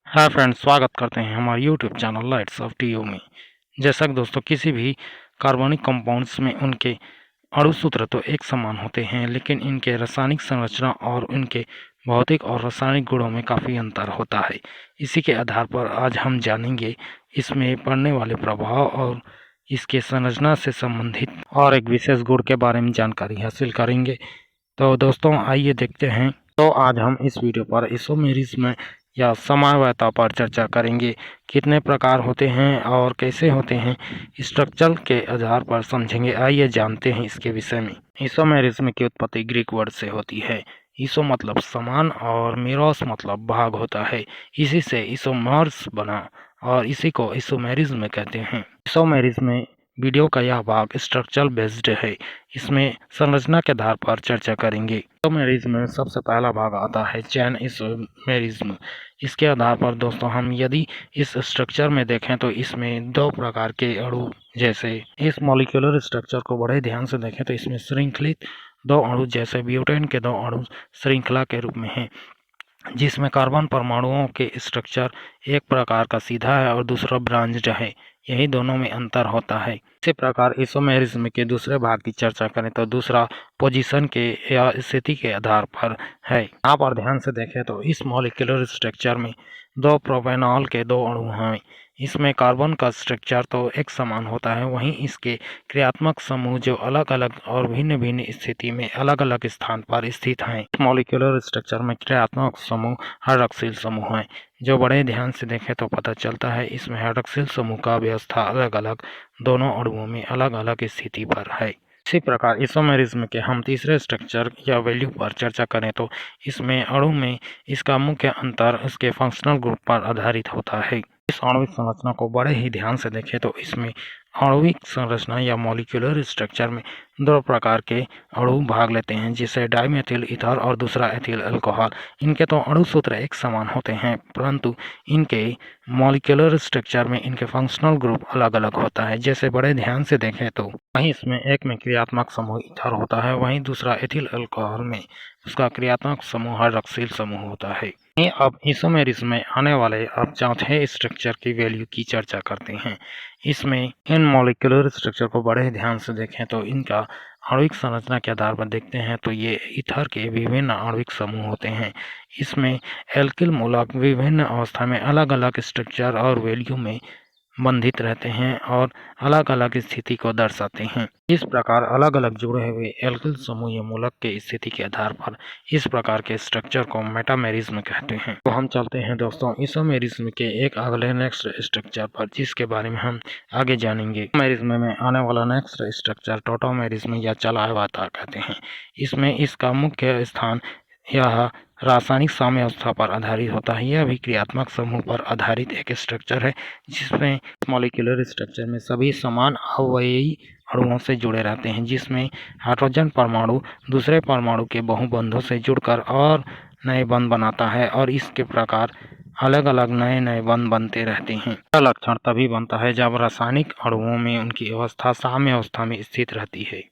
Hi friends, स्वागत करते हैं हमारे यूट्यूब चैनल लाइट्स ऑफ टीयू में। जैसा कि दोस्तों किसी भी कार्बनिक कंपाउंड्स में उनके अणु सूत्र तो एक समान होते हैं, लेकिन इनके रासायनिक संरचना और इनके भौतिक और रासायनिक गुणों में काफ़ी अंतर होता है। इसी के आधार पर आज हम जानेंगे इसमें पड़ने वाले प्रभाव और इसके संरचना से संबंधित और एक विशेष गुण के बारे में जानकारी हासिल करेंगे। तो दोस्तों आइए देखते हैं। तो आज हम इस वीडियो पर आइसोमेरिज्म या समवायता पर चर्चा करेंगे। कितने प्रकार होते हैं और कैसे होते हैं, स्ट्रक्चर के आधार पर समझेंगे। आइए जानते हैं इसके विषय में। आइसोमेरिज्म की उत्पत्ति ग्रीक वर्ड से होती है। ईसो मतलब समान और मेरोस मतलब भाग होता है। इसी से इसोमर्स बना और इसी को आइसोमेरिज्म कहते हैं। आइसोमेरिज्म वीडियो का यह भाग स्ट्रक्चरल बेस्ड है। इसमें संरचना के आधार पर चर्चा करेंगे। आइसोमेरिज्म में सबसे पहला भाग आता है चैन आइसोमेरिज्म। इसके आधार पर दोस्तों हम यदि इस स्ट्रक्चर में देखें तो इसमें दो प्रकार के अणु, जैसे इस मॉलिक्यूलर स्ट्रक्चर को बड़े ध्यान से देखें तो इसमें श्रृंखलित दो अणु जैसे ब्यूटेन के दो अणु श्रृंखला के रूप में हैं, जिसमें कार्बन परमाणुओं के स्ट्रक्चर एक प्रकार का सीधा है और दूसरा ब्रांच्ड है। यही दोनों में अंतर होता है। इसी प्रकार आइसोमेरिज्म के दूसरे भाग की चर्चा करें तो दूसरा पोजीशन के या स्थिति के आधार पर है। यहाँ पर ध्यान से देखें तो इस मॉलिक्यूलर स्ट्रक्चर में दो प्रोपेनॉल के दो अणु हैं। इसमें कार्बन का स्ट्रक्चर तो एक समान होता है, वहीं इसके क्रियात्मक समूह जो अलग अलग और भिन्न भिन्न स्थिति में अलग अलग स्थान पर स्थित हैं। मॉलिक्यूलर स्ट्रक्चर में क्रियात्मक समूह हाइड्रॉक्सिल समूह हैं। जो बड़े ध्यान से देखें तो पता चलता है इसमें हाइड्रॉक्सिल समूह का व्यवस्था अलग अलग दोनों अणुओं में अलग अलग स्थिति पर है। इसी प्रकार आइसोमेरिज्म के हम तीसरे स्ट्रक्चर या वैल्यू पर चर्चा करें तो इसमें अणु में इसका मुख्य अंतर उसके फंक्शनल ग्रुप पर आधारित होता है। इस आणविक संरचना को बड़े ही ध्यान से देखें तो इसमें आणविक संरचना या मॉलिक्यूलर स्ट्रक्चर में दो प्रकार के अणु भाग लेते हैं, जिसे डाइमेथिल ईथर और दूसरा एथिल अल्कोहल। इनके तो अणु सूत्र एक समान होते हैं, परंतु इनके मॉलिक्यूलर स्ट्रक्चर में इनके फंक्शनल ग्रुप अलग अलग होता है। जैसे बड़े ध्यान से देखें तो वहीं इसमें एक में क्रियात्मक समूह ईथर होता है, वहीं दूसरा एथिल अल्कोहल में उसका क्रियात्मक समूह हाइड्रॉक्सिल समूह होता है। अब आइसोमेरिज्म में आने वाले अब चौथे स्ट्रक्चर की वैल्यू की चर्चा करते हैं। इसमें इन मॉलिक्यूलर स्ट्रक्चर को बड़े ध्यान से देखें तो इनका आणविक संरचना के आधार पर देखते हैं तो ये ईथर के विभिन्न आणविक समूह होते हैं। इसमें एल्किल मूलक विभिन्न अवस्था में अलग अलग स्ट्रक्चर और वैल्यू में बंधित रहते हैं और अलग अलग स्थिति को दर्शाते हैं। इस प्रकार अलग अलग जुड़े हुए एल्किल समूह या मूलक के स्थिति के आधार पर इस प्रकार के स्ट्रक्चर को मेटामेरिज्म कहते हैं। तो हम चलते हैं दोस्तों आइसोमेरिज्म के एक अगले नेक्स्ट स्ट्रक्चर पर, जिसके बारे में हम आगे जानेंगे। आइसोमेरिज्म में आने वाला नेक्स्ट स्ट्रक्चर टोटोमेरिज्म या चलायवाता कहते हैं। इसमें इसका मुख्य स्थान यह रासायनिक साम्यावस्था पर आधारित होता है। यह भी क्रियात्मक समूह पर आधारित एक स्ट्रक्चर है, जिसमें मॉलिक्यूलर स्ट्रक्चर में सभी समान अवयवी अणुओं से जुड़े रहते हैं, जिसमें हाइड्रोजन परमाणु दूसरे परमाणु के बहुबंधों से जुड़कर और नए बंध बनाता है और इसके प्रकार अलग अलग नए नए बंध बनते रहते हैं। यह लक्षण तभी बनता है जब रासायनिक अणुओं में उनकी अवस्था साम्य अवस्था में स्थित रहती है।